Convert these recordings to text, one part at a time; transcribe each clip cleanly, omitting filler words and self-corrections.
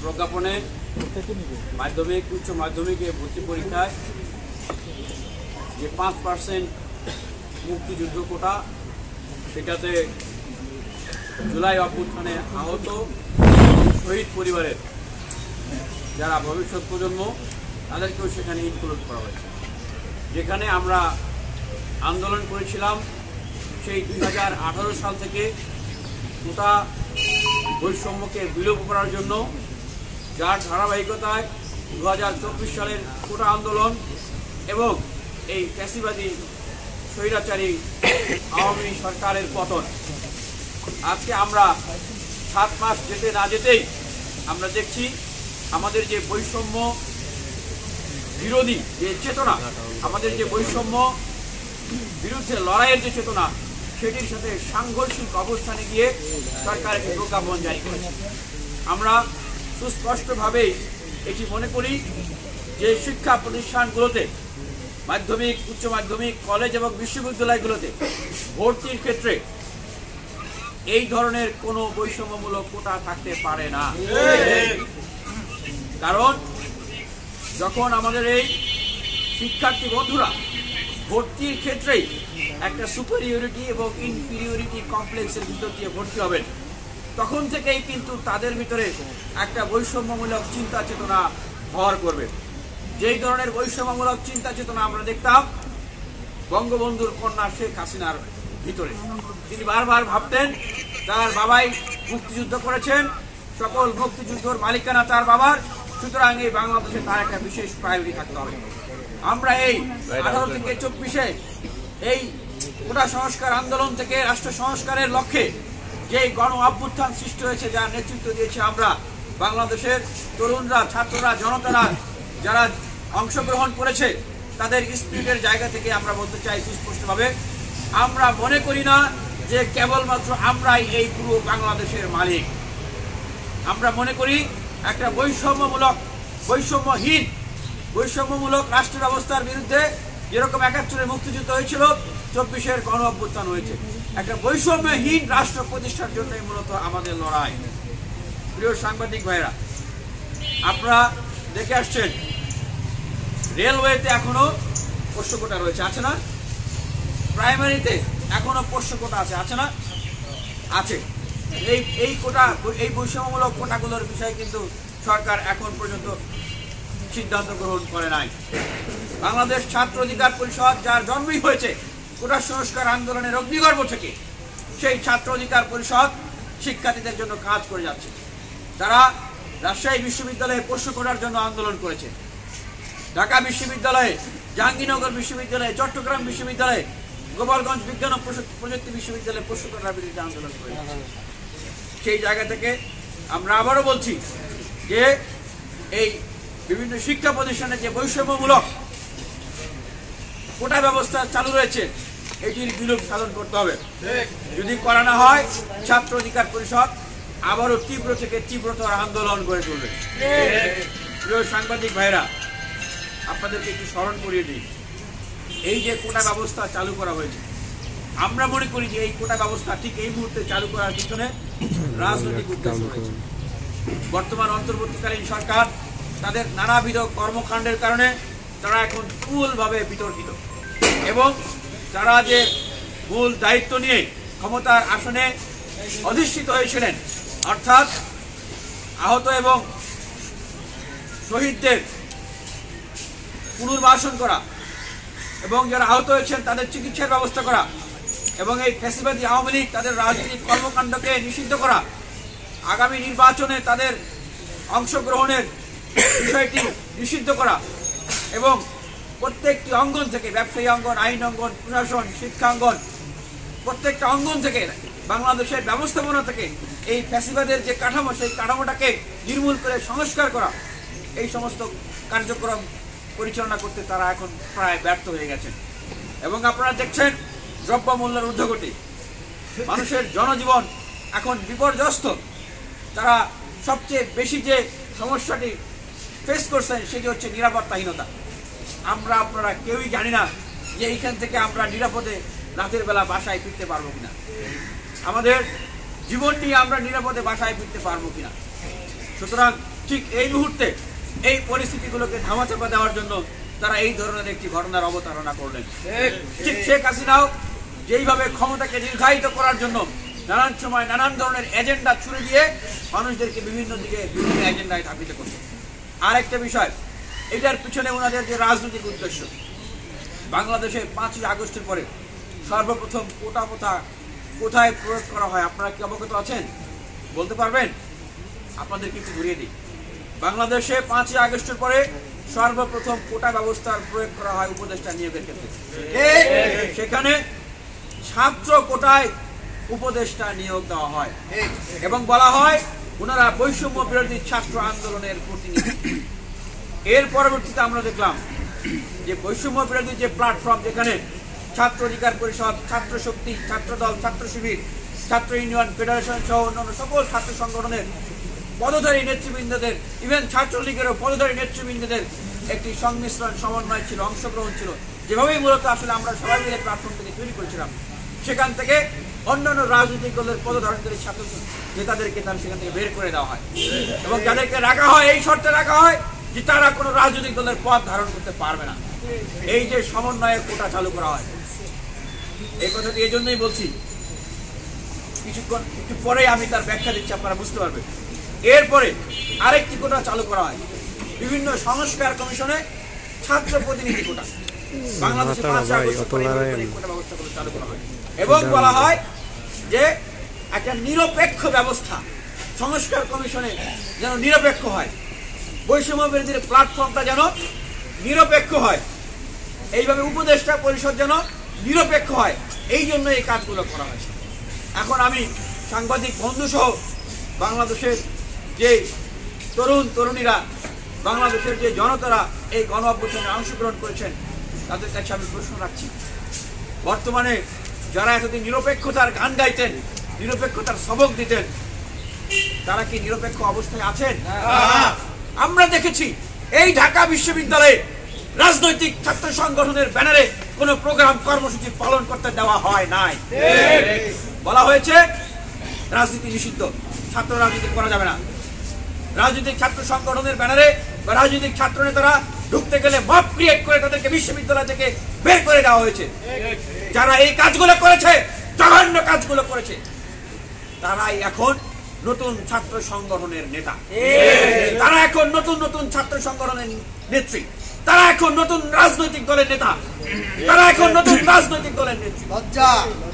প্রজ্ঞাপনে মাধ্যমিক উচ্চ মাধ্যমিকে ভর্তি পরীক্ষায় যে 5% মুক্তিযুদ্ধ কোটা, সেটাতে জুলাই অভ্যুত্থানে আহত শহীদ পরিবারের যারা ভবিষ্যৎ প্রজন্ম তাদেরকেও সেখানে ইনক্লুড করা হয়েছে। যেখানে আমরা আন্দোলন করেছিলাম সেই 2018 সাল থেকে কোটা বৈষম্যকে বিলোপ করার জন্য, যার ধারাবাহিকতায় 2024 সালের কোটা আন্দোলন এবং এই ফ্যাসিবাদী স্বৈরাচারী আওয়ামী সরকারের পতন। আজকে আমরা 7 মাস যেতে না যেতেই আমরা দেখছি আমাদের যে বৈষম্য বিরোধী যে চেতনা, আমাদের যে বৈষম্য বিরুদ্ধে লড়াইয়ের যে চেতনা, সেটির সাথে সাংঘর্ষিক অবস্থানে গিয়ে সরকার একটি প্রজ্ঞাপন জারি করেছে। আমরা সুস্পষ্টভাবেই এটি মনে করি যে শিক্ষা প্রতিষ্ঠানগুলোতে, মাধ্যমিক, উচ্চ মাধ্যমিক, কলেজ এবং বিশ্ববিদ্যালয়গুলোতে ভর্তির ক্ষেত্রে এই ধরনের কোনো বৈষম্যমূলক কোটা থাকতে পারে না। কারণ যখন আমাদের এই শিক্ষার্থী বন্ধুরা ভর্তির ক্ষেত্রেই একটা সুপারিয়রিটি এবং ইনফিরিয়রিটি কমপ্লেক্সের ভিতর দিয়ে ভর্তি হবেন, তখন থেকেই কিন্তু তাদের ভিতরে একটা বৈষম্যমূলক চিন্তা চেতনা ভর করবে। যেই ধরনের বৈষম্যমূলক চিন্তা চেতনা আমরা দেখতাম বঙ্গবন্ধুর কন্যা শেখ হাসিনার ভিতরে। তিনি বারবার ভাবতেন তার বাবাই মুক্তিযুদ্ধ করেছেন, সকল মুক্তিযুদ্ধর মালিকানা তার বাবার, সুতরাং এই বাংলাদেশে তার একটা বিশেষ প্রায়োরিটি থাকতে হবে। আমরা এই 18 থেকে 24-এ এই কোটা সংস্কার আন্দোলন থেকে রাষ্ট্র সংস্কারের লক্ষ্যে যে গণ অভ্যুত্থান সৃষ্টি হয়েছে, যার নেতৃত্ব দিয়েছে আমরা, বাংলাদেশের তরুণরা, ছাত্ররা, জনতারা যারা অংশগ্রহণ করেছে, তাদের স্পিরিটের জায়গা থেকে আমরা বলতে চাই সুস্পষ্টভাবে, আমরা মনে করি না যে কেবলমাত্র আমরাই এই পুরো বাংলাদেশের মালিক। আমরা মনে করি একটা বৈষম্যমূলক রাষ্ট্র ব্যবস্থার বিরুদ্ধে যেরকম 71-এ মুক্তিযুদ্ধ হয়েছিল, 24-এর গণ অভ্যুত্থান হয়েছে। একটা বৈষম্যহীন রাষ্ট্র প্রতিষ্ঠার জন্যই মূলত আমাদের লড়াই। প্রিয় সাংবাদিক ভাইরা, আপনারা দেখে আসছেন রেলওয়েতে এখনো পোষ্য কোটা রয়েছে, আছে না? প্রাইমারিতে এখনো পোষ্য কোটা আছে না? আছে। এই কোটা, এই বৈষম্যমূলক কোটাগুলোর বিষয়ে কিন্তু সরকার এখন পর্যন্ত সিদ্ধান্ত গ্রহণ করে নাই। বাংলাদেশ ছাত্র অধিকার পরিষদ, যার জন্মই হয়েছে কোটা সংস্কার আন্দোলনের অগ্নিগর্ভ থেকে, সেই ছাত্র অধিকার পরিষদ শিক্ষার্থীদের জন্য কাজ করে যাচ্ছে। তারা রাজশাহী বিশ্ববিদ্যালয়ে পোষ্য কোটার জন্য আন্দোলন করেছে, ঢাকা বিশ্ববিদ্যালয়ে, জাহাঙ্গীরনগর বিশ্ববিদ্যালয়ে, চট্টগ্রাম বিশ্ববিদ্যালয়ে, গোপালগঞ্জ বিজ্ঞান ও প্রযুক্তি বিশ্ববিদ্যালয়ে পোষ্য কোটার বিরুদ্ধে আন্দোলন করেছে। সেই জায়গা থেকে আমরা আবারও বলছি যে এই বিভিন্ন শিক্ষা প্রতিষ্ঠানে যে বৈষম্যমূলক কোটা ব্যবস্থা চালু রয়েছে, এটির বিলোপ সাধন করতে হবে। যদি করা না হয়, ছাত্র অধিকার পরিষদ আবারও তীব্র থেকে তীব্রতর আন্দোলন গড়ে তুলবে। প্রিয় সাংবাদিক ভাইরা, আপনাদেরকে একটু স্মরণ করিয়ে দিই, এই যে কোটা ব্যবস্থা চালু করা হয়েছে, আমরা মনে করি যে এই কোটা ব্যবস্থা ঠিক এই মুহূর্তে চালু করার পিছনে রাজনৈতিক উদ্দেশ্য রয়েছে। বর্তমান অন্তর্বর্তীকালীন সরকার তাদের নানাবিধ কর্মকাণ্ডের কারণে তারা এখন তুমুলভাবে বিতর্কিত, এবং তারা যে মূল দায়িত্ব নিয়ে ক্ষমতার আসনে অধিষ্ঠিত হয়েছিলেন, অর্থাৎ আহত এবং শহীদদের পুনর্বাসন করা এবং যারা আহত হয়েছেন তাদের চিকিৎসার ব্যবস্থা করা এবং এই ফ্যাসিবাদী আওয়ামী লীগ তাদের রাজনৈতিক কর্মকাণ্ডকে নিষিদ্ধ করা, আগামী নির্বাচনে তাদের অংশগ্রহণের বিষয়টি নিষিদ্ধ করা এবং প্রত্যেকটি অঙ্গন থেকে, ব্যবসায়ী অঙ্গন, আইন অঙ্গন, প্রশাসন, শিক্ষা অঙ্গন, প্রত্যেকটা অঙ্গন থেকে, বাংলাদেশের ব্যবস্থাপনা থেকে এই ফ্যাসিবাদের যে কাঠামো, সেই কাঠামোটাকে নির্মূল করে সংস্কার করা, এই সমস্ত কার্যক্রম পরিচালনা করতে তারা এখন প্রায় ব্যর্থ হয়ে গেছেন। এবং আপনারা দেখছেন দ্রব্যমূল্যের ঊর্ধ্বগতি, মানুষের জনজীবন এখন বিপর্যস্ত। তারা সবচেয়ে বেশি যে সমস্যাটি ফেস করছেন সেটি হচ্ছে নিরাপত্তাহীনতা। আমরা আপনারা কেউই জানি না যে এইখান থেকে আমরা নিরাপদে রাতের বেলা বাসায় ফিরতে পারবো কিনা, আমাদের জীবন নিয়ে আমরা নিরাপদে বাসায় ফিরতে পারবো কিনা। সুতরাং ঠিক এই মুহূর্তে এই পরিস্থিতিগুলোকে ধামাচাপা দেওয়ার জন্য তারা এই ধরনের একটি ঘটনার অবতারণা করলেন। ঠিক শেখ হাসিনাও যেইভাবে ক্ষমতাকে দীর্ঘায়িত করার জন্য নানান সময় নানান ধরনের এজেন্ডা ছুড়ে দিয়ে মানুষদেরকে বিভিন্ন দিকে বিভিন্ন এজেন্ডায় ধাবিত করছে। আর একটা বিষয়, এটার পিছনে ওনাদের যে রাজনৈতিক উদ্দেশ্য, বাংলাদেশে 5ই আগস্টের পরে সর্বপ্রথম কোটা প্রথা কোথায় প্রয়োগ করা হয় আপনারা কি অবগত আছেন? বলতে পারবেন? আপনাদেরকে একটু ঘুরিয়ে দিই। বাংলাদেশে 5ই আগস্টের পরে সর্বপ্রথম কোটা ব্যবস্থার প্রয়োগ করা হয় উপদেষ্টা নিয়োগের ক্ষেত্রে। সেখানে ছাত্র কোটায় উপদেষ্টা নিয়োগ দেওয়া হয় এবং বলা হয় ওনারা বৈষম্য বিরোধী ছাত্র আন্দোলনের প্রতিনিধি। এর পরবর্তীতে আমরা দেখলাম যে বৈষম্য বিরোধী যে প্ল্যাটফর্ম, যেখানে ছাত্র অধিকার পরিষদ, ছাত্র শক্তি, ছাত্র দল, ছাত্র শিবির, ছাত্র ইউনিয়ন, ফেডারেশন সহ অন্যান্য সকল ছাত্র সংগঠনের পদধারী নেতৃবৃন্দদের, ইভেন ছাত্রলীগেরও পদধারী নেতৃবৃন্দদের একটি সংমিশ্রণ সমন্বয় ছিল, অংশগ্রহণ ছিল। যেভাবেই মূলত আসলে আমরা সবাই মিলে প্ল্যাটফর্ম থেকে তৈরি করেছিলাম, সেখান থেকে অন্যান্য রাজনৈতিক দলের পদধারণকারী ছাত্র নেতাদেরকে তার সেখান থেকে বের করে দেওয়া হয় এবং যাদেরকে রাখা হয় এই শর্তে রাখা হয় যে তারা কোনো রাজনৈতিক দলের পদ ধারণ করতে পারবে না। এই যে সমন্বয়ের কোটা চালু করা হয়, এই কথাটি এই জন্যই বলছি, কিছুক্ষণ একটু পরে আমি তার ব্যাখ্যা দিচ্ছি, আপনারা বুঝতে পারবেন। এরপরে আরেকটি কোটা চালু করা হয় বিভিন্ন সংস্কার কমিশনে ছাত্র প্রতিনিধি কোটা। বাংলাদেশে 5 আগস্ট কোটা ব্যবস্থাগুলো চালু করা হয় এবং বলা হয় যে একটা নিরপেক্ষ ব্যবস্থা সংস্কার কমিশনে যেন নিরপেক্ষ হয়, বৈষম্য বিরোধী প্ল্যাটফর্মটা যেন নিরপেক্ষ হয়, এইভাবে উপদেষ্টা পরিষদ যেন নিরপেক্ষ হয়, এই জন্য এই কাজগুলো করা হয়েছে। এখন আমি সাংবাদিক বন্ধু সহ বাংলাদেশের যে তরুণ তরুণীরা, বাংলাদেশের যে জনতারা এই গণ অভ্যুত্থানে অংশগ্রহণ করেছেন, তাদের কাছে আমি প্রশ্ন রাখছি, বর্তমানে যারা এতদিন নিরপেক্ষতার গান গাইতেন, নিরপেক্ষতার সবক দিতেন, তারা কি নিরপেক্ষ অবস্থায় আছেন? আমরা দেখেছি এই ঢাকা বিশ্ববিদ্যালয়ে রাজনৈতিক ছাত্র সংগঠনের ব্যানারে কোন প্রোগ্রাম কর্মসূচি পালন করতে দেওয়া হয় নাই। বলা হয়েছে রাজনীতি নিষিদ্ধ, ছাত্র রাজনীতি করা যাবে না। রাজনৈতিক ছাত্র সংগঠনের ব্যানারে বা রাজনৈতিক ছাত্র নেতারা ঢুকতে গেলে মব ক্রিয়েট করে তাদেরকে বিশ্ববিদ্যালয় থেকে বের করে দেওয়া হয়েছে। যারা এই কাজগুলো করেছে, জঘন্য কাজগুলো করেছে, তারাই এখন নতুন ছাত্র সংগঠনের নেতা, তারা এখন নতুন নতুন ছাত্র সংগঠনের নেত্রী, তারা এখন নতুন রাজনৈতিক দলের নেতা, তারা এখন নতুন রাজনৈতিক দলের নেত্রী।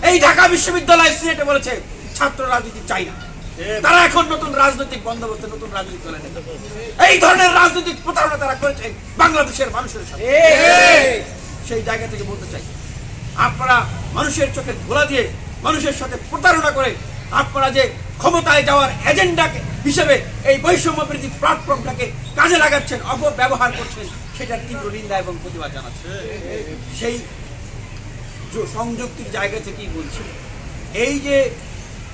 এই ঢাকা বিশ্ববিদ্যালয় সিনেটে বলেছে ছাত্র রাজনীতি চাই না, তারা এখন নতুন রাজনৈতিক বন্দোবস্ত, নতুন রাজনৈতিক দলের নেতা। এই ধরনের রাজনৈতিক প্রতারণা তারা করেছে বাংলাদেশের মানুষের সাথে। সেই জায়গা থেকে বলতে চাই, আপনারা মানুষের চোখে ধোলা দিয়ে মানুষের সাথে প্রতারণা করে আপনারা যে ক্ষমতায় যাওয়ার এজেন্ডা হিসেবে এই বৈষম্য বিরোধী প্ল্যাটফর্মটাকে কাজে লাগাচ্ছেন, অপব্যবহার করছেন, সেটার তীব্র নিন্দা এবং প্রতিবাদ জানাচ্ছেন। সেই সংযুক্তির জায়গা থেকেই বলছি, এই যে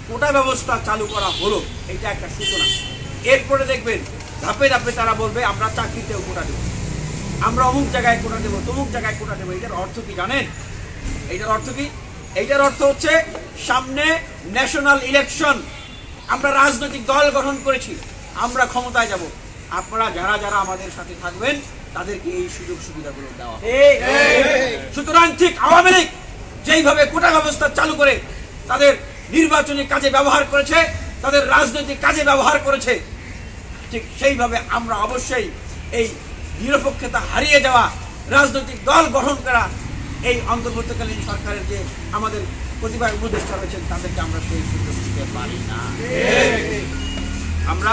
কোটা ব্যবস্থা চালু করা হলো, এটা একটা সূচনা। এরপরে দেখবেন ধাপে ধাপে তারা বলবে আমরা চাকরিতেও কোটা দেবো, আমরা অমুক জায়গায় কোটা দেবো, তমুক জায়গায় কোটা দেবো। এটার অর্থ কি জানেন? এইটার অর্থ কি? এইটার অর্থ হচ্ছে সামনে ন্যাশনাল ইলেকশন, আমরা রাজনৈতিক দল গঠন করেছি, আমরা ক্ষমতায় যাব, আপনারা যারা যারা আমাদের সাথে থাকবেন তাদেরকে এই সুযোগ সুবিধাগুলো দেওয়া। সুতরাং ঠিক আওয়ামী লীগ যেইভাবে কোটা ব্যবস্থা চালু করে তাদের নির্বাচনী কাজে ব্যবহার করেছে, তাদের রাজনৈতিক কাজে ব্যবহার করেছে, ঠিক সেইভাবে আমরা অবশ্যই এই নিরপেক্ষতা হারিয়ে যাওয়া রাজনৈতিক দল গঠন করা এই অন্তর্বর্তীকালীন সরকারের যে আমাদের প্রতিভা উপদেষ্টা রয়েছেন, তাদেরকে আমরা সেই সুযোগ দিতে পারি না। আমরা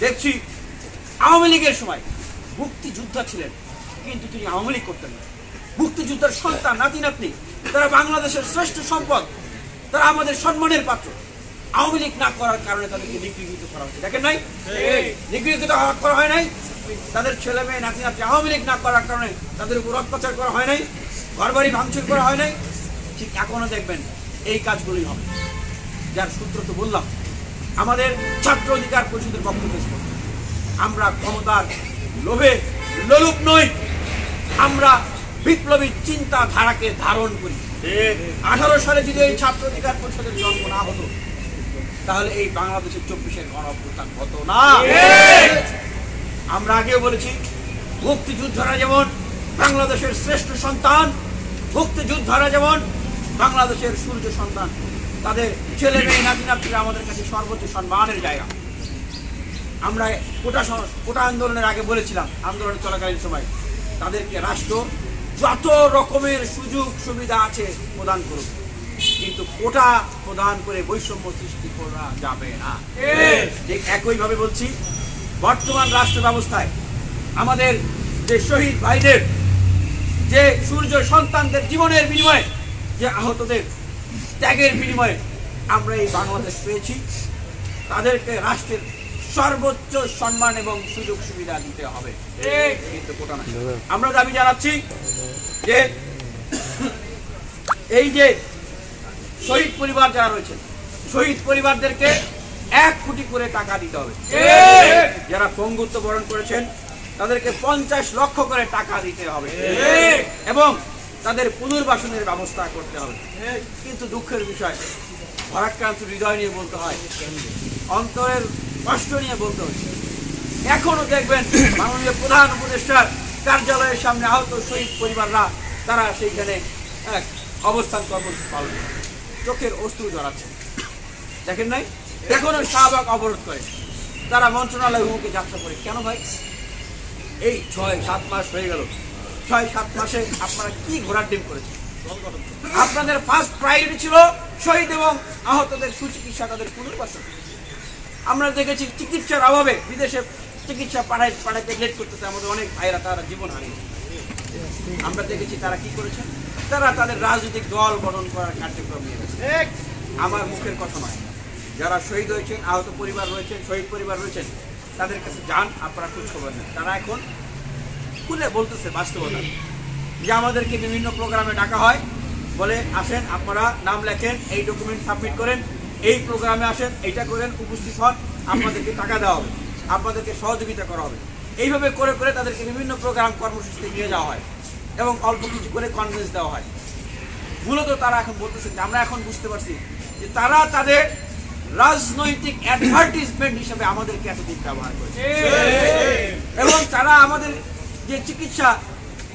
দেখছি আওয়ামী লীগের সময় মুক্তিযোদ্ধা ছিলেন, কিন্তু তিনি আওয়ামী লীগ করতেন না। মুক্তিযোদ্ধার সন্তান, নাতি নাতনি, তারা বাংলাদেশের শ্রেষ্ঠ সম্পদ, তারা আমাদের সম্মানের পাত্র। আওয়ামী লীগ না করার কারণে তাদেরকে নিগৃহীত করা হয়েছে, দেখেন নাই? নিগৃহীত করা হয় নাই, তাদের ছেলে মেয়ে নাতি নাতি আওয়ামী লীগ না করার কারণে তাদের উপর অত্যাচার করা হয় নাই, ঘরবাড়ি ভাঙচুর করা হয় নাই। ঠিক এখনো দেখবেন এই কাজগুলোই হবে, যার সূত্র তো বললাম। আমাদের ছাত্র অধিকার পরিষদের পক্ষ থেকে আমরা ক্ষমতার লোভে লোলুপ নই, আমরা বিপ্লবী চিন্তাধারাকে ধারণ করি। 18 সালে যদি এই ছাত্র অধিকার পরিষদের জন্ম না হতো, তাহলে এই বাংলাদেশের 24-এর গণ অভ্যুত্থান হতো না। আমরা আগেও বলেছি, মুক্তিযোদ্ধারা যেমন বাংলাদেশের শ্রেষ্ঠ সন্তান, মুক্তিযোদ্ধারা যেমন বাংলাদেশের সূর্য সন্তান, তাদের ছেলে মেয়ে নাতি নাতনিরা আমাদের কাছে সর্বোচ্চ সম্মানের জায়গা। আমরা কোটা আন্দোলনের আগে বলেছিলাম, আন্দোলন চলাকালীন সময় তাদেরকে রাষ্ট্র যত রকমের সুযোগ সুবিধা আছে প্রদান করুক, কিন্তু কোটা প্রদান করে বৈষম্য সৃষ্টি করা যাবে না। ঠিক একইভাবে বলছি, বর্তমান রাষ্ট্র ব্যবস্থায় আমাদের যে শহীদ ভাইদের, যে সূর্য সন্তানদের জীবনের বিনিময়ে, যে আহতদের ত্যাগের বিনিময়ে আমরা এই বাংলাদেশ পেয়েছি, তাদেরকে রাষ্ট্রের সর্বোচ্চ সম্মান এবং সুযোগ সুবিধা দিতে হবে, কিন্তু কোটা না। আমরা দাবি জানাচ্ছি যে এই যে শহীদ পরিবার যারা রয়েছে, শহীদ পরিবারদেরকে 1 কোটি করে টাকা দিতে হবে। যারা পঙ্গুত্ব বরণ করেছেন তাদেরকে 50 লক্ষ করে টাকা দিতে হবে এবং তাদের পুনর্বাসনের ব্যবস্থা করতে হবে। কিন্তু দুঃখের বিষয়, ভারাক্রান্ত হৃদয় নিয়ে বলতে হয়, অন্তরের কষ্ট নিয়ে বলতে হয়, এখনো দেখবেন মাননীয় প্রধান উপদেষ্টার কার্যালয়ের সামনে আহত শহীদ পরিবাররা তারা সেইখানে অবস্থান কর্মসূচি পালন করে, চোখের অশ্রু জড়াচ্ছে। দেখেন নাই, এখনো শাহবাগ অবরোধ করে, তারা মন্ত্রণালয় অভিমুখে যাত্রা করে। কেন ভাই? এই 6-7 মাস হয়ে গেল, 6-7 মাসে আপনারা কি ঘোড়ার ডিম করেছেন? আপনাদের ফার্স্ট প্রায়োরিটি ছিল শহীদ এবং আহতদের সুচিকিৎসা, তাদের পুনর্বাসন। আমরা দেখেছি চিকিৎসার অভাবে বিদেশে চিকিৎসা পাঠাইতে লেট করতেছে আমাদের অনেক ভাইরা, তারা জীবন হারিয়েছে। আমরা দেখেছি তারা কি করেছে, তারা তাদের রাজনৈতিক দল গঠন করার কার্যক্রম নিয়ে গেছে। আমার মুখের কথা নয়, যারা শহীদ হয়েছেন, আহত পরিবার রয়েছেন, শহীদ পরিবার রয়েছেন, তাদের কাছে যান, আপনারা খোঁজ খবর নেন। তারা এখন খুলে বলতেছে বাস্তবতা, যে আমাদেরকে বিভিন্ন প্রোগ্রামে ডাকা হয়, বলে আসেন আপনারা নাম লেখেন, এই ডকুমেন্ট সাবমিট করেন, এই প্রোগ্রামে আসেন, এইটা করেন, উপস্থিত হন, আপনাদেরকে টাকা দেওয়া হবে, আপনাদেরকে সহযোগিতা করা হবে। এইভাবে করে করে তাদেরকে বিভিন্ন প্রোগ্রাম কর্মসূচিতে নিয়ে যাওয়া হয় এবং অল্প কিছু করে কনভেন্স দেওয়া হয়। মূলত তারা এখন বলতেছেন যে আমরা এখন বুঝতে পারছি যে তারা তাদের রাজনৈতিক অ্যাডভার্টিজমেন্ট হিসেবে আমাদেরকে এতদিন ব্যবহার করেছে এবং তারা আমাদের যে চিকিৎসা,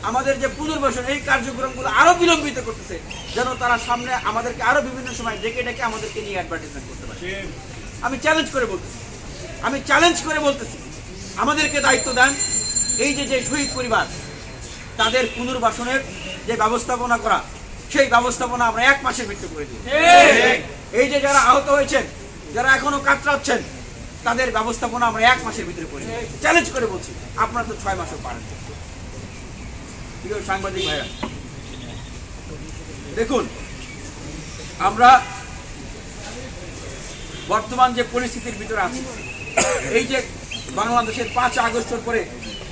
আমাদের যে পুনর্বাসন, এই কার্যক্রমগুলো আরো বিলম্বিত করতেছে, যেন তারা সামনে আমাদেরকে আরো বিভিন্ন সময় ডেকে ডেকে আমাদেরকে নিয়ে অ্যাডভার্টাইজমেন্ট করতে পারে। আমি চ্যালেঞ্জ করে বলতেছি, আমাদেরকে দায়িত্ব দেন, এই যে শহীদ পরিবার, তাদের পুনর্বাসনের যে ব্যবস্থাপনা করা, সেই ব্যবস্থাপনা আমরা 1 মাসের ভিতরে করে দিই। এই যে যারা আহত হয়েছেন, যারা এখনো কাতরাচ্ছেন, তাদের ব্যবস্থাপনা আমরা 1 মাসের ভিতরে করে দিই। চ্যালেঞ্জ করে বলছি, আপনারা তো 6 মাসও পারেন। প্রিয় সাংবাদিক ভাইরা, দেখুন আমরা বর্তমান যে পরিস্থিতির ভিতরে আছি, এই যে বাংলাদেশের 5 আগস্টের পরে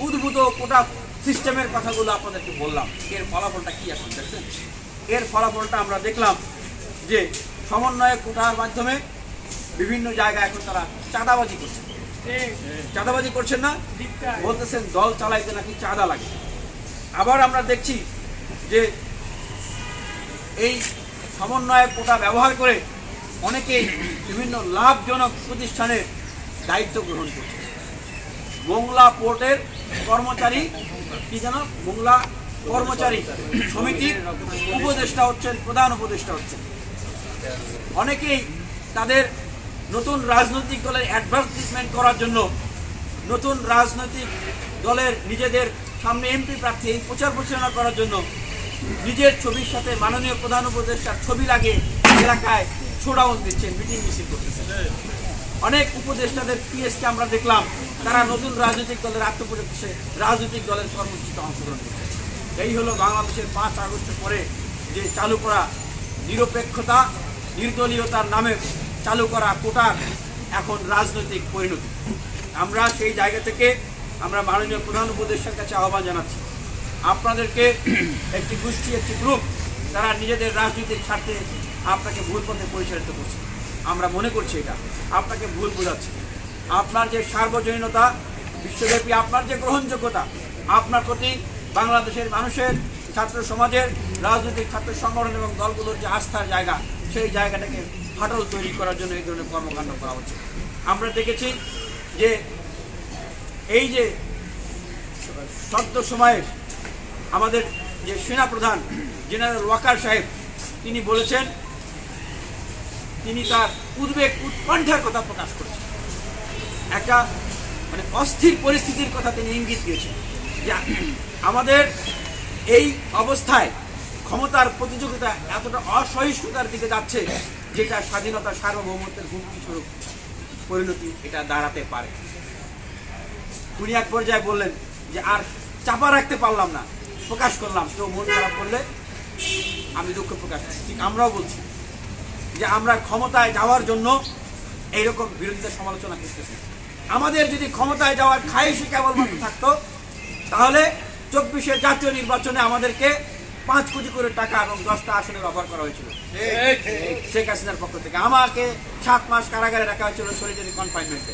উদ্ভূত কোটা সিস্টেমের কথাগুলো আপনাদেরকে বললাম, এর ফলাফলটা কি এখন দেখছেন? এর ফলাফলটা আমরা দেখলাম যে সমন্বয় কোটার মাধ্যমে বিভিন্ন জায়গায় এখন তারা চাঁদাবাজি করছে। চাঁদাবাজি করছেন না, বলতেছেন দল চালাইতে নাকি চাঁদা লাগে। আবার আমরা দেখছি যে এই সমন্বয় কোটা ব্যবহার করে অনেকেই বিভিন্ন লাভজনক প্রতিষ্ঠানের দায়িত্ব গ্রহণ করছে। মোংলা পোর্টের কর্মচারী, কি যেন মোংলা কর্মচারী সমিতির উপদেষ্টা হচ্ছেন, প্রধান উপদেষ্টা হচ্ছেন। অনেকেই তাদের নতুন রাজনৈতিক দলের অ্যাডভার্টাইজমেন্ট করার জন্য, নতুন রাজনৈতিক দলের নিজেদের সামনে এমপি প্রার্থী এই প্রচার প্রচারণা করার জন্য নিজের ছবির সাথে মাননীয় প্রধান উপদেষ্টার ছবি লাগিয়ে এলাকায় শোডাউন দিচ্ছেন, মিটিং মিছিল করতেছেন। অনেক উপদেষ্টাদের পিএসকে আমরা দেখলাম, তারা নতুন রাজনৈতিক দলের আত্মপ্রকাশে রাজনৈতিক দলের কর্মসূচিতে অংশগ্রহণ করছে। এই হলো বাংলাদেশের 5 আগস্টের পরে যে চালু করা নিরপেক্ষতা, নির্দলীয়তার নামে চালু করা কোটার এখন রাজনৈতিক পরিণতি। আমরা সেই জায়গা থেকে আমরা মাননীয় প্রধান উপদেষ্টার কাছে আহ্বান জানাচ্ছি, আপনাদেরকে একটি গোষ্ঠী, একটি গ্রুপ, তারা নিজেদের রাজনৈতিক স্বার্থে আপনাকে ভুল পথে পরিচালিত করছে। আমরা মনে করছি এটা আপনাকে ভুল বোঝাচ্ছে। আপনার যে সার্বজনীনতা, বিশ্বব্যাপী আপনার যে গ্রহণযোগ্যতা, আপনার প্রতি বাংলাদেশের মানুষের, ছাত্র সমাজের, রাজনৈতিক ছাত্র সংগঠন এবং দলগুলোর যে আস্থার জায়গা, সেই জায়গাটাকে ফাটল তৈরি করার জন্য এই ধরনের কর্মকাণ্ড করা হচ্ছে। আমরা দেখেছি যে এই যে সদ্য সময়ে আমাদের যে সেনাপ্রধান জেনারেল ওয়াকার সাহেব তিনি বলেছেন, তিনি তার উদ্বেগ উৎকণ্ঠার কথা প্রকাশ করেছেন। একটা মানে অস্থির পরিস্থিতির কথা তিনি ইঙ্গিত দিয়েছেন যে আমাদের এই অবস্থায় ক্ষমতার প্রতিযোগিতা এতটা অসহিষ্ণুতার দিকে যাচ্ছে যেটা স্বাধীনতা সার্বভৌমত্বের হুমকি স্বরূপ পরিণতি এটা দাঁড়াতে পারে। উনি এক পর্যায়ে বললেন যে আর চাপা রাখতে পারলাম না, প্রকাশ করলাম, কেউ মন খারাপ করলে আমি দুঃখ প্রকাশ করছি। ঠিক আমরাও বলছি যে আমরা ক্ষমতায় যাওয়ার জন্য এইরকম বিরোধিতা সমালোচনা করতেছি। আমাদের যদি ক্ষমতায় যাওয়ার খায়েশই কেবলমাত্র থাকতো তাহলে 24-এর জাতীয় নির্বাচনে আমাদেরকে 5 কোটি করে টাকা এবং 10টা আসনের অফার করা হয়েছিল শেখ হাসিনার পক্ষ থেকে। আমাকে 7 মাস কারাগারে রাখা হয়েছিল, সলিটারি কনফাইনমেন্টে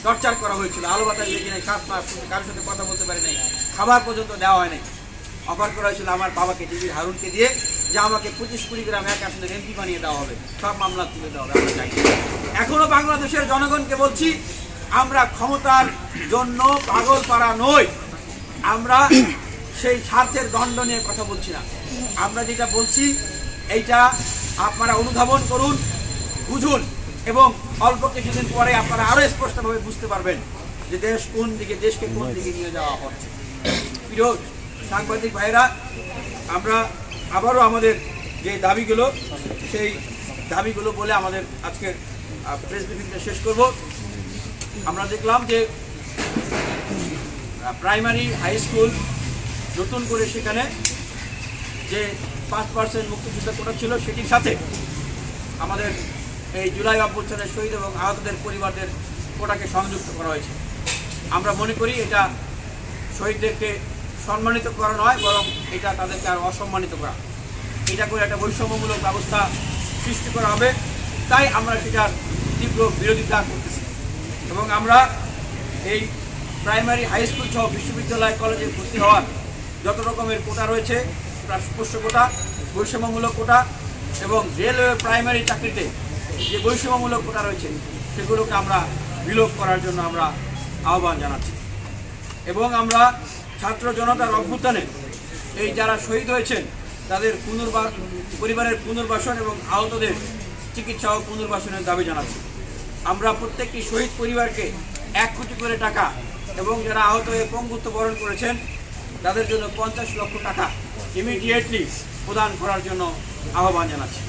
টর্চার করা হয়েছিল, আলো বাতাস দেখি নাই, 7 মাস কারোর সাথে কথা বলতে পারি নাই, খাবার পর্যন্ত দেওয়া হয় নাই। অফার করা হয়েছিল আমার বাবাকে, টিভির হারুনকে দিয়ে, যে আমাকে 25 কোটি গ্রাম 1 আসনের এমপি বানিয়ে দেওয়া হবে, সব মামলা তুলে দেওয়া হবে। আমরা চাই। এখনো বাংলাদেশের জনগণকে বলছি, আমরা ক্ষমতার জন্য পাগল পারা নই। আমরা সেই স্বার্থের দণ্ড নিয়ে কথা বলছি না। আমরা যেটা বলছি এইটা আপনারা অনুধাবন করুন, বুঝুন, এবং অল্প কিছুদিন পরে আপনারা আরো স্পষ্টভাবে বুঝতে পারবেন যে দেশ কোন দিকে, দেশকে কোন দিকে নিয়ে যাওয়া হচ্ছে। প্রিয় সাংবাদিক ভাইরা, আমরা আবারও আমাদের যে দাবিগুলো, সেই দাবিগুলো বলে আমাদের আজকের প্রেস ব্রিফিংটা শেষ করব। আমরা দেখলাম যে প্রাইমারি হাই স্কুল নতুন করে সেখানে যে 5% মুক্তিযোদ্ধা কোটা ছিল সেটির সাথে আমাদের এই জুলাই অভ্যুত্থানের শহীদ এবং আহতদের পরিবারদের কোটাকে সংযুক্ত করা হয়েছে। আমরা মনে করি এটা শহীদদেরকে সম্মানিত করা নয়, বরং এটা তাদেরকে আর অসম্মানিত করা। এটা করে একটা বৈষম্যমূলক ব্যবস্থা সৃষ্টি করা হবে। তাই আমরা সেটার তীব্র বিরোধিতা করতেছি এবং আমরা এই প্রাইমারি হাই স্কুল সহ বিশ্ববিদ্যালয় কলেজে ভর্তি হওয়ার যত রকমের কোটা রয়েছে, পোষ্য কোটা, বৈষম্যমূলক কোটা এবং রেলওয়ে প্রাইমারি চাকরিতে যে বৈষম্যমূলক কোটা রয়েছে সেগুলোকে আমরা বিলোপ করার জন্য আমরা আহ্বান জানাচ্ছি। এবং আমরা ছাত্র জনতার অভ্যুত্থানে এই যারা শহীদ হয়েছেন তাদের পরিবারের পুনর্বাসন এবং আহতদের চিকিৎসা ও পুনর্বাসনের দাবি জানাচ্ছি। আমরা প্রত্যেকটি শহীদ পরিবারকে 1 কোটি করে টাকা এবং যারা আহত হয়ে পঙ্গুত্ব বরণ করেছেন তাদের জন্য 50 লক্ষ টাকা ইমিডিয়েটলি প্রদান করার জন্য আহ্বান জানাচ্ছি।